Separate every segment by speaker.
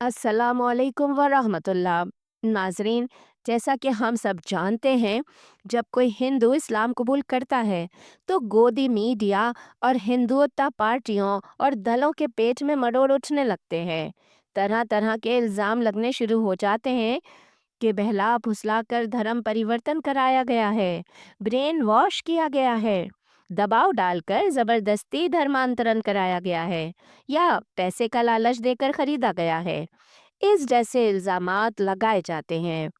Speaker 1: अस्सलामुअलैकुम वरहमतुल्लाह। नाजरीन, जैसा कि हम सब जानते हैं, जब कोई हिंदू इस्लाम कबूल करता है तो गोदी मीडिया और हिंदुत्व पार्टियों और दलों के पेट में मरोड़ उठने लगते हैं। तरह तरह के इल्ज़ाम लगने शुरू हो जाते हैं कि बहला फुसला कर धर्म परिवर्तन कराया गया है, ब्रेन वॉश किया गया है, दबाव डालकर जबरदस्ती धर्मांतरण कराया गया है या पैसे का लालच देकर खरीदा गया है। इस जैसे इल्ज़ामात लगाए जाते हैं।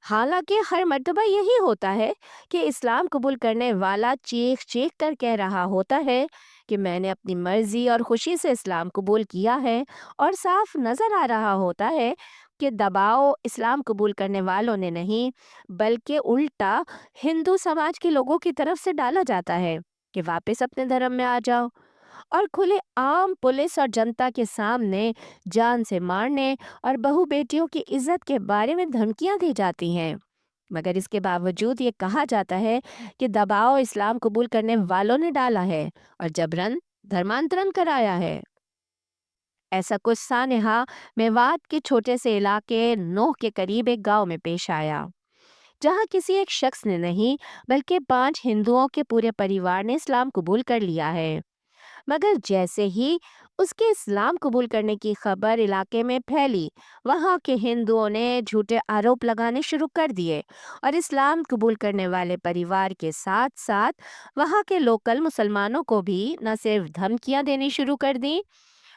Speaker 1: हालांकि हर मर्तबा यही होता है कि इस्लाम कबूल करने वाला चीख चीख कर कह रहा होता है कि मैंने अपनी मर्जी और खुशी से इस्लाम कबूल किया है, और साफ नज़र आ रहा होता है कि दबाव इस्लाम कबूल करने वालों ने नहीं, बल्कि उल्टा हिंदू समाज के लोगों की तरफ से डाला जाता है कि वापस अपने धर्म में आ जाओ। और खुले आम पुलिस और जनता के सामने जान से मारने और बहू बेटियों की इज्जत के बारे में धमकियां दी जाती हैं। मगर इसके बावजूद ये कहा जाता है कि दबाव इस्लाम कबूल करने वालों ने डाला है और जबरन धर्मांतरण कराया है। ऐसा कुछ सानेहा मेवात के छोटे से इलाके नोह के करीब एक गांव में पेश आया, जहां किसी एक शख्स ने नहीं, बल्कि 5 हिंदुओं के पूरे परिवार ने इस्लाम कबूल कर लिया है। मगर जैसे ही उसके इस्लाम कबूल करने की खबर इलाके में फैली, वहां के हिंदुओं ने झूठे आरोप लगाने शुरू कर दिए और इस्लाम कबूल करने वाले परिवार के साथ साथ वहां के लोकल मुसलमानों को भी न सिर्फ धमकियां देनी शुरू कर दी,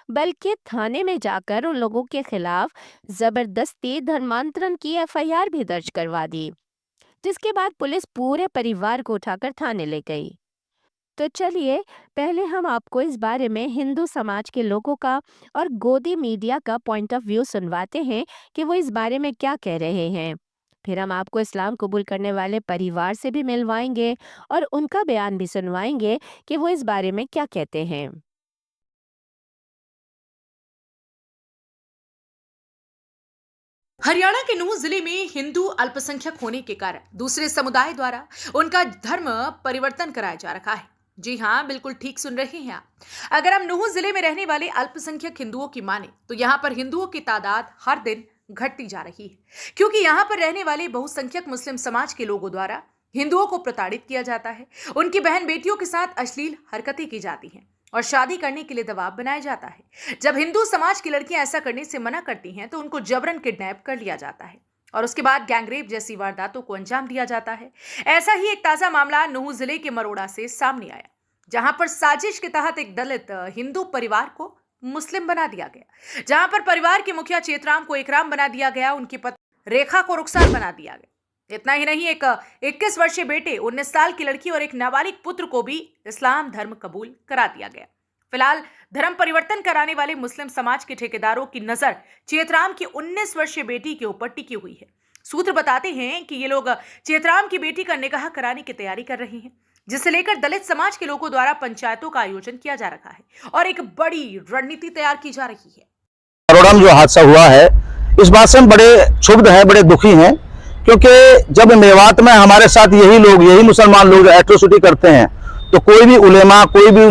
Speaker 1: बल्कि थाने में जाकर उन लोगों के खिलाफ जबरदस्ती धर्मांतरण की एफआईआर भी दर्ज करवा दी, जिसके बाद पुलिस पूरे परिवार को उठाकर थाने ले गई। तो चलिए, पहले हम आपको इस बारे में हिंदू समाज के लोगों का और गोदी मीडिया का पॉइंट ऑफ व्यू सुनवाते हैं कि वो इस बारे में क्या कह रहे हैं। फिर हम आपको इस्लाम कबूल करने वाले परिवार से भी मिलवाएंगे और उनका बयान भी सुनवाएंगे कि वो इस बारे में क्या कहते हैं।
Speaker 2: हरियाणा के नूंह जिले में हिंदू अल्पसंख्यक होने के कारण दूसरे समुदाय द्वारा उनका धर्म परिवर्तन कराया जा रहा है। जी हाँ, बिल्कुल ठीक सुन रहे हैं आप। अगर हम नूंह जिले में रहने वाले अल्पसंख्यक हिंदुओं की माने तो यहाँ पर हिंदुओं की तादाद हर दिन घटती जा रही है, क्योंकि यहाँ पर रहने वाले बहुसंख्यक मुस्लिम समाज के लोगों द्वारा हिंदुओं को प्रताड़ित किया जाता है। उनकी बहन बेटियों के साथ अश्लील हरकतें की जाती हैं और शादी करने के लिए दबाव बनाया जाता है। जब हिंदू समाज की लड़कियां ऐसा करने से मना करती हैं तो उनको जबरन किडनैप कर लिया जाता है और उसके बाद गैंगरेप जैसी वारदातों को अंजाम दिया जाता है। ऐसा ही एक ताजा मामला नूंह जिले के मरोड़ा से सामने आया, जहां पर साजिश के तहत एक दलित हिंदू परिवार को मुस्लिम बना दिया गया। जहां पर परिवार के मुखिया चेतराम को एकराम बना दिया गया, उनकी पत्नी रेखा को रुखसार बना दिया गया। इतना ही नहीं, एक 21 वर्षीय बेटे, 19 साल की लड़की और एक नाबालिग पुत्र को भी इस्लाम धर्म कबूल करा दिया गया। फिलहाल धर्म परिवर्तन कराने वाले मुस्लिम समाज के ठेकेदारों की नजर चेतराम की 19 वर्षीय बेटी के ऊपर टिकी हुई है। सूत्र बताते हैं कि ये लोग चेतराम की बेटी का निकाह कराने की तैयारी कर रहे हैं, जिसे लेकर दलित समाज के लोगों द्वारा पंचायतों का आयोजन किया जा रहा है और एक बड़ी रणनीति तैयार की जा रही है।
Speaker 3: बड़ौदा में जो हादसा हुआ है, इस बात से हम बड़े क्षुब्ध हैं, बड़े दुखी हैं, क्योंकि जब मेवात में हमारे साथ यही मुसलमान लोग एट्रोसिटी करते हैं, तो कोई भी उलेमा, कोई भी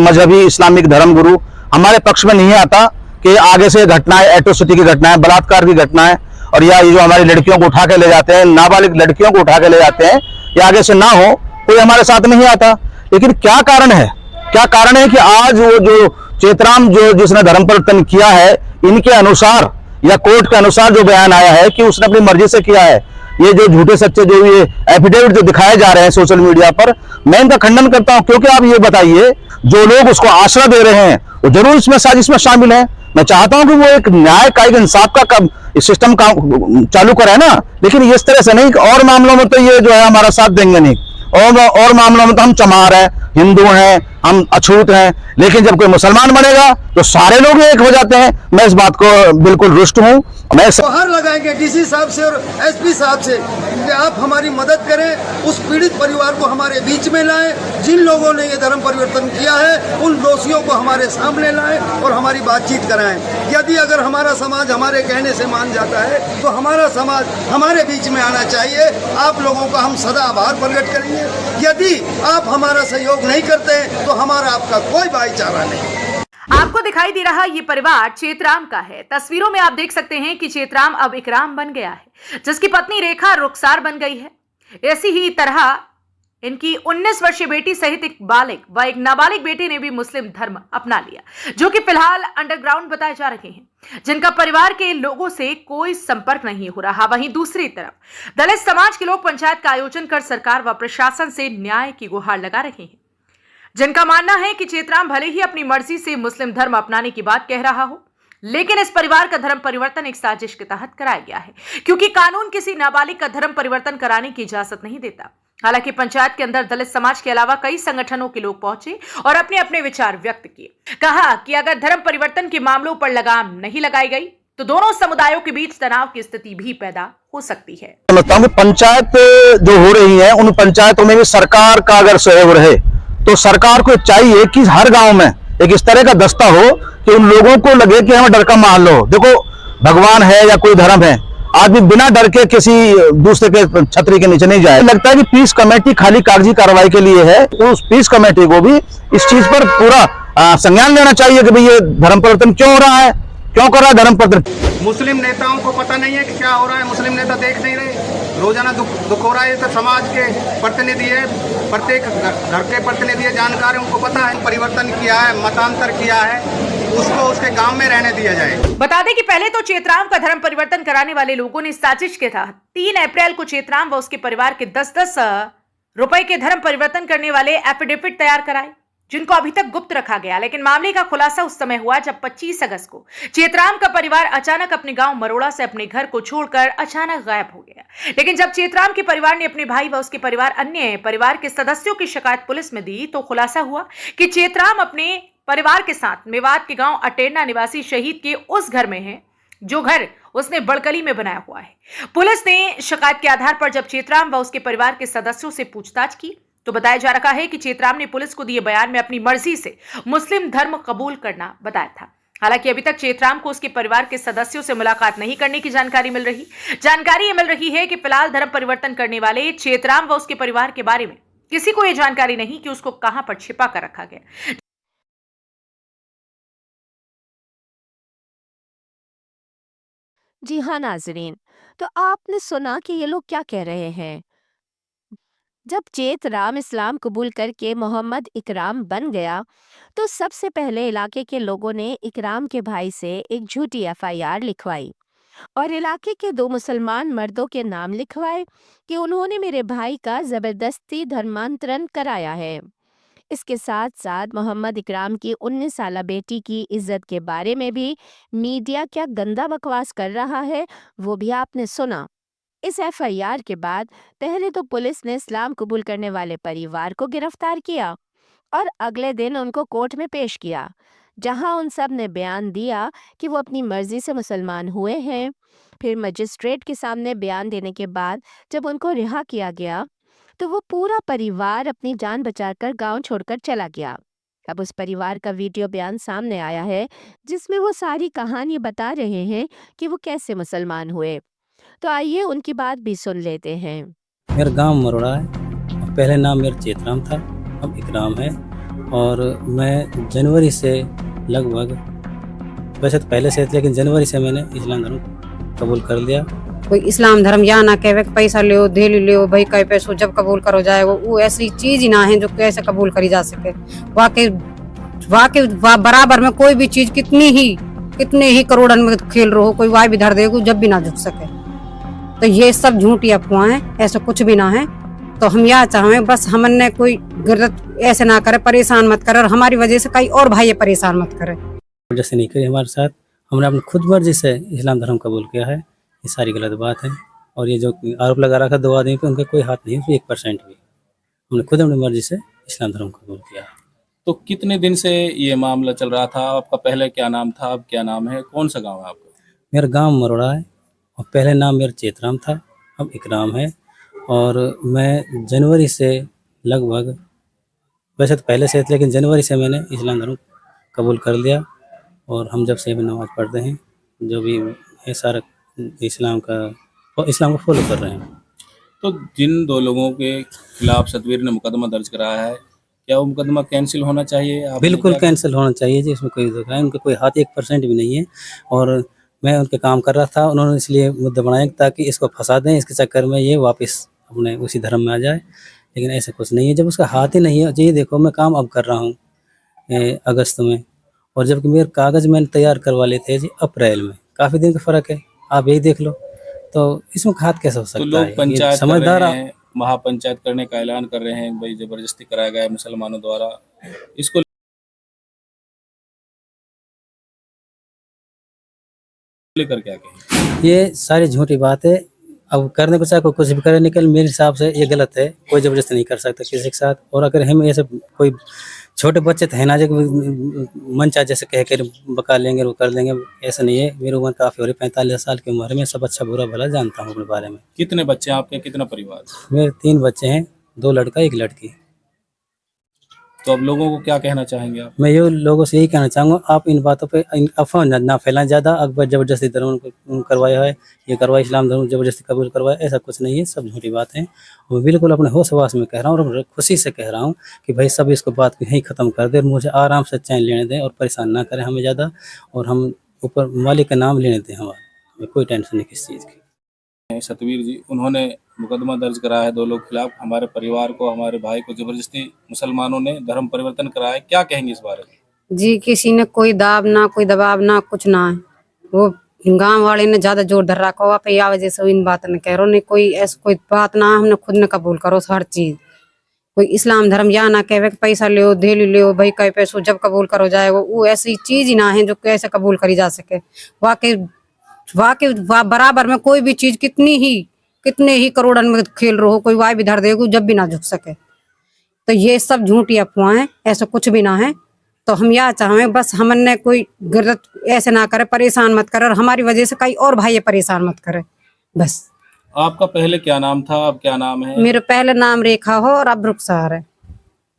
Speaker 3: मजहबी इस्लामिक धर्म गुरु हमारे पक्ष में नहीं आता कि आगे से घटनाएं, एट्रोसिटी की घटनाएं, बलात्कार की घटनाएं और या ये जो हमारी लड़कियों को उठा के ले जाते हैं, नाबालिग लड़कियों को उठा के ले जाते हैं, ये आगे से ना हो, कोई हमारे साथ नहीं आता। लेकिन क्या कारण है कि आज वो जो चेतराम जिसने धर्म परिवर्तन किया है, इनके अनुसार या कोर्ट के अनुसार जो बयान आया है कि उसने अपनी मर्जी से किया है, ये जो झूठे सच्चे जो ये एफिडेविट जो दिखाए जा रहे हैं सोशल मीडिया पर, मैं इनका खंडन करता हूं। क्योंकि आप ये बताइए, जो लोग उसको आश्रय दे रहे हैं वो जरूर इसमें साजिश में शामिल है। मैं चाहता हूं कि वो एक न्याय का, एक इंसाफ का सिस्टम का चालू करे ना, लेकिन इस तरह से नहीं। और मामलों में तो ये जो है हमारा साथ देंगे नहीं, और मामलों में तो हम चमार हैं, हिंदू हैं, हम अछूत हैं, लेकिन जब कोई मुसलमान बनेगा तो सारे लोग एक हो जाते हैं। मैं इस बात को बिल्कुल रुष्ट हूं। मैं
Speaker 4: गुहार लगाएंगे डीसी साहब से और एसपी साहब से कि आप हमारी मदद करें, उस पीड़ित परिवार को हमारे बीच में लाएं। जिन लोगों ने ये धर्म परिवर्तन किया है उन दोषियों को हमारे सामने लाएं और हमारी बातचीत कराएं। यदि अगर हमारा समाज हमारे कहने से मान जाता है तो हमारा समाज हमारे बीच में आना चाहिए। आप लोगों का हम सदा आभार प्रकट करेंगे। यदि आप हमारा सहयोग नहीं करते तो हमारा आपका कोई भाईचारा नहीं।
Speaker 2: आपको दिखाई दे रहा ये परिवार चेतराम का है। तस्वीरों में आप देख सकते हैं कि चेतराम अब इकराम बन गया है, जिसकी पत्नी रेखा रुखसार बन गई है। ऐसी ही तरह इनकी 19 वर्षीय बेटी सहित एक बालिग व एक नाबालिग बेटे ने भी मुस्लिम धर्म अपना लिया, जो कि फिलहाल अंडरग्राउंड बताए जा रहे हैं, जिनका परिवार के लोगों से कोई संपर्क नहीं हो रहा। वहीं दूसरी तरफ दलित समाज के लोग पंचायत का आयोजन कर सरकार व प्रशासन से न्याय की गुहार लगा रहे हैं, जिनका मानना है कि चेतराम भले ही अपनी मर्जी से मुस्लिम धर्म अपनाने की बात कह रहा हो, लेकिन इस परिवार का धर्म परिवर्तन एक साजिश के तहत कराया गया है, क्योंकि कानून किसी नाबालिग का धर्म परिवर्तन कराने की इजाजत नहीं देता। हालांकि पंचायत के अंदर दलित समाज के अलावा कई संगठनों के लोग पहुंचे और अपने अपने विचार व्यक्त किए। कहा कि अगर धर्म परिवर्तन के मामलों पर लगाम नहीं लगाई गई तो दोनों समुदायों के बीच तनाव की स्थिति भी पैदा हो सकती है।
Speaker 3: समझता हूँ कि पंचायत जो हो रही है उन पंचायतों में भी सरकार का अगर सहयोग रहे तो सरकार को चाहिए कि हर गांव में एक इस तरह का दस्ता हो कि उन लोगों को लगे कि हमें डर का माहौल हो। देखो, भगवान है या कोई धर्म है, आदमी बिना डर के किसी दूसरे के छतरी के नीचे नहीं जाए। लगता है कि पीस कमेटी खाली कागजी कार्रवाई के लिए है, तो उस पीस कमेटी को भी इस चीज पर पूरा संज्ञान लेना चाहिए कि भाई ये धर्म परिवर्तन क्यों हो रहा है, क्यों कर रहा है धर्म परिवर्तन।
Speaker 5: मुस्लिम नेताओं को पता नहीं है कि क्या हो रहा है, मुस्लिम नेता देख नहीं रहे। रोजाना दुख हो रहा है। तो समाज के प्रतिनिधि है, प्रत्येक घर के प्रतिनिधि है, जानकार है, उनको पता है परिवर्तन किया है, मतांतर किया है, उसको उसके गांव में रहने दिया जाए।
Speaker 2: बता दें कि पहले तो चेतराम का धर्म परिवर्तन कराने वाले लोगों ने साजिश के तहत 3 अप्रैल को चेतराम व उसके परिवार के 10-10 रुपए के धर्म परिवर्तन करने वाले एफिडेविट तैयार कराए, जिनको अभी तक गुप्त रखा गया। लेकिन मामले का खुलासा उस समय हुआ जब 25 अगस्त को चेतराम का परिवार अचानक अपने गांव मरोड़ा से अपने घर को छोड़कर अचानक गायब हो गया। लेकिन जब चेतराम के परिवार ने अपने भाई व उसके परिवार अन्य परिवार के सदस्यों की शिकायत पुलिस में दी तो खुलासा हुआ कि चेतराम अपने परिवार के साथ मेवात के गांव अटेरना निवासी शहीद के उस घर में है, जो घर उसने बड़कली में बनाया हुआ है। पुलिस ने शिकायत के आधार पर जब चेतराम व उसके परिवार के सदस्यों से पूछताछ की तो बताया जा रहा है कि चेतराम ने पुलिस को दिए बयान में अपनी मर्जी से मुस्लिम धर्म कबूल करना बताया था। हालांकि अभी तक चेतराम को उसके परिवार के सदस्यों से मुलाकात नहीं करने की जानकारी मिल रही है कि फिलहाल धर्म परिवर्तन करने वाले चेतराम व उसके परिवार के बारे में किसी को यह जानकारी नहीं कि उसको कहां पर छिपा कर रखा गया।
Speaker 1: जी हाँ नाजरीन, तो आपने सुना कि ये लोग क्या कह रहे हैं। जब चेतराम इस्लाम कबूल करके मोहम्मद इकराम बन गया तो सबसे पहले इलाके के लोगों ने इकराम के भाई से एक झूठी एफआईआर लिखवाई और इलाके के 2 मुसलमान मर्दों के नाम लिखवाए कि उन्होंने मेरे भाई का जबरदस्ती धर्मांतरण कराया है। इसके साथ साथ मोहम्मद इकराम की 19 साला बेटी की इज्जत के बारे में भी मीडिया क्या गंदा बकवास कर रहा है वो भी आपने सुना। इस एफआईआर के बाद पहले तो पुलिस ने इस्लाम कबूल करने वाले परिवार को गिरफ्तार किया और अगले दिन उनको कोर्ट में पेश किया, जहां उन सब ने बयान दिया कि वो अपनी मर्जी से मुसलमान हुए हैं। फिर मजिस्ट्रेट के सामने बयान देने के बाद जब उनको रिहा किया गया तो वो पूरा परिवार अपनी जान बचाकर गांव छोड़कर चला गया। अब उस परिवार का वीडियो बयान सामने आया है जिसमें वो सारी कहानी बता रहे हैं कि वो कैसे मुसलमान हुए। तो आइए उनकी बात भी सुन लेते हैं।
Speaker 6: मेरा गांव मरोड़ा है और पहले नाम मेरा चेतराम था, अब इकराम है। और मैं जनवरी से लगभग, वैसे तो पहले से, लेकिन जनवरी से मैंने इस्लाम धर्म कबूल कर लिया।
Speaker 7: कोई इस्लाम धर्म या ना कहे पैसा ले धेली ले भाई कई पैसों जब कबूल करो जाए वो ऐसी चीज ही ना है जो कैसे कबूल करी जा सके। वाकई बराबर में कोई भी चीज कितने ही करोड़न में खेल रहो, कोई वाई भी धर देगा जब भी ना झुक सके। तो ये सब झूठी अफवाहें, ऐसा कुछ भी ना है। तो हम यह चाहें बस हमने कोई गलत ऐसे ना करे, परेशान मत करे और हमारी वजह से कई और भाई परेशान मत करे।
Speaker 6: जैसे नहीं करी हमारे साथ, हमने अपनी खुद मर्जी से इस्लाम धर्म कबूल किया है। ये सारी गलत बात है और ये जो आरोप लगा रखा 2 आदमी पे, उनका कोई हाथ नहीं है 1% भी। हमने खुद अपनी मर्जी से इस्लाम धर्म कबूल किया है।
Speaker 8: तो कितने दिन से ये मामला चल रहा था? आपका पहले क्या नाम था, अब क्या नाम है, कौन सा गांव है आपका?
Speaker 6: मेरा गांव मरोड़ा है और पहले नाम मेरा चेतराम था, अब इकराम है। और मैं जनवरी से लगभग, वैसे तो पहले से, लेकिन जनवरी से मैंने इस्लाम धर्म कबूल कर लिया। और हम जब से नमाज़ पढ़ते हैं, जो भी है सारा इस्लाम को फॉलो कर रहे हैं।
Speaker 8: तो जिन 2 लोगों के खिलाफ सतवीर ने मुकदमा दर्ज कराया है, क्या वो मुकदमा कैंसिल होना चाहिए? आपने
Speaker 6: बिल्कुल
Speaker 8: क्या
Speaker 6: कैंसिल होना चाहिए जी, इसमें कोई दो राय उनका कोई हाथ 1% भी नहीं है। और मैं उनके काम कर रहा था, उन्होंने इसलिए मुद्दा बनाया ताकि इसको फँसा दें, इसके चक्कर में ये वापस अपने उसी धर्म में आ जाए। लेकिन ऐसा कुछ नहीं है, जब उसका हाथ ही नहीं है जी। देखो मैं काम अब कर रहा हूँ अगस्त में, और जबकि मेरे कागज़ मैंने तैयार करवा लिए थे जी अप्रैल में, काफ़ी दिन का फ़र्क है, आप यही देख लो। तो इसमें हाथ कैसे हो
Speaker 8: तो
Speaker 6: सकता
Speaker 8: लोग
Speaker 6: है? ये
Speaker 8: पंचायत कर
Speaker 6: समझदार
Speaker 8: रहे हैं, महापंचायत करने का ऐलान कर रहे हैं, भाई ज़बरदस्ती कराया गया है मुसलमानों द्वारा। इसको लेकर क्या कहेंगे?
Speaker 6: ये सारी झूठी बात है। अब करने को चाहे कोई कुछ भी करे, लेकिन मेरे हिसाब से ये गलत है। कोई ज़बरदस्ती नहीं कर सकता किसी के साथ। और अगर हम ऐसे कोई छोटे बच्चे तो है ना जो मन चाहे जैसे कह कर बका लेंगे, वो कर लेंगे, ऐसा नहीं है। मेरी उम्र काफ़ी हो रही, 45 साल की उम्र है। मैं सब अच्छा बुरा भला जानता हूँ अपने बारे में।
Speaker 8: कितने बच्चे हैं आपके? कितना परिवार?
Speaker 6: मेरे 3 बच्चे हैं, 2 लड़का 1 लड़की।
Speaker 8: तो अब लोगों को क्या कहना चाहेंगे आप?
Speaker 6: मैं ये लोगों से यही कहना चाहूँगा, आप इन बातों पे इन अफ़वाह ना फैलाएँ ज़्यादा। अकबर ज़बरदस्ती धर्म करवाया है, ये करवाया, इस्लाम धर्म ज़बरदस्ती कबूल करवाया, ऐसा कुछ नहीं है, सब झूठी बातें हैं। और बिल्कुल अपने होश-हवास में कह रहा हूँ और खुशी से कह रहा हूँ कि भाई सब इसको बात को यहीं ख़त्म कर दें, मुझे आराम से चैन लेने दें और परेशान ना करें हमें ज़्यादा। और हम ऊपर मालिक का नाम लेने दें हमारा, हमें कोई टेंशन नहीं किसी चीज़ की।
Speaker 8: सतवीर जी, उन्होंने मुकदमा दर्ज कराया है 2 लोग के खिलाफ। हमारे परिवार को, हमारे भाई को ज़बरदस्ती मुसलमानों ने धर्म परिवर्तन कराया है। क्या कहेंगे इस बारे में?
Speaker 7: जी, किसी ने कोई दाब ना, कोई दबाव ना, कुछ ना है। वो गाँव वाले ने ज़्यादा जोर धर रखा हुआ पे, या वजह से वो इन बात ने कह रहो नहीं, कोई ऐसी कोई बात ना, हमने खुद ने कबूल करो हर चीज़। कोई इस्लाम धर्म या ना कहवे कि पैसा लो, धेली लो, भई कई पैसों जब कबूल करो जाए, वो ऐसी चीज़ ही ना है जो कैसे कबूल करी जा सके। वाक़ई वाक़ई बराबर में कोई भी चीज़ कितने ही करोड़न में खेल रहो, कोई वाय भी धर देगा जब भी ना झुक सके। तो ये सब झूठी अफ़वाहें, ऐसा कुछ भी ना है। तो हम यह चाहें बस हमने कोई गलत ऐसे ना करे, परेशान मत करे और हमारी वजह से कई और भाई परेशान मत करे, बस।
Speaker 8: आपका पहले क्या नाम था, अब क्या नाम है?
Speaker 7: मेरा पहले नाम रेखा हो और अब रुखसार है।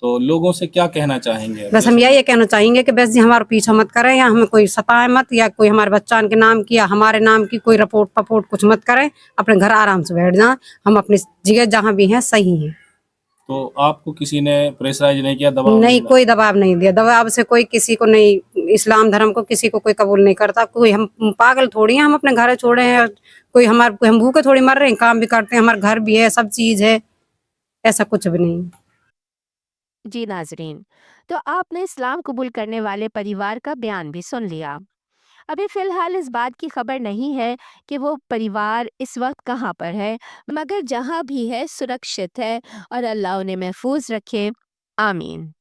Speaker 8: तो लोगों से क्या कहना चाहेंगे?
Speaker 7: बस हम यही कहना चाहेंगे कि बस जी हमारा पीछा मत करें, या हमें कोई सताए मत, या कोई हमारे बच्चान के नाम की या हमारे नाम की कोई रिपोर्ट पपोर्ट कुछ मत करें। अपने घर आराम से बैठ जाएं, हम अपनी जगह जहाँ भी हैं सही हैं।
Speaker 8: तो आपको किसी ने प्रेशराइज़ नहीं किया, दबाव
Speaker 7: नहीं,
Speaker 8: डाला?
Speaker 7: कोई दबाव नहीं दिया। दबाव से कोई किसी को नहीं, इस्लाम धर्म को किसी को कोई कबूल नहीं करता। कोई हम पागल थोड़ी हैं, हम अपने घर छोड़े हैं। कोई हम भूखे थोड़ी मर रहे हैं, काम भी करते हैं, हमारा घर भी है, सब चीज़ है। ऐसा कुछ भी नहीं।
Speaker 1: जी नाजरीन, तो आपने इस्लाम कबूल करने वाले परिवार का बयान भी सुन लिया। अभी फ़िलहाल इस बात की खबर नहीं है कि वो परिवार इस वक्त कहाँ पर है, मगर जहाँ भी है सुरक्षित है और अल्लाह उन्हें महफूज रखे। आमीन।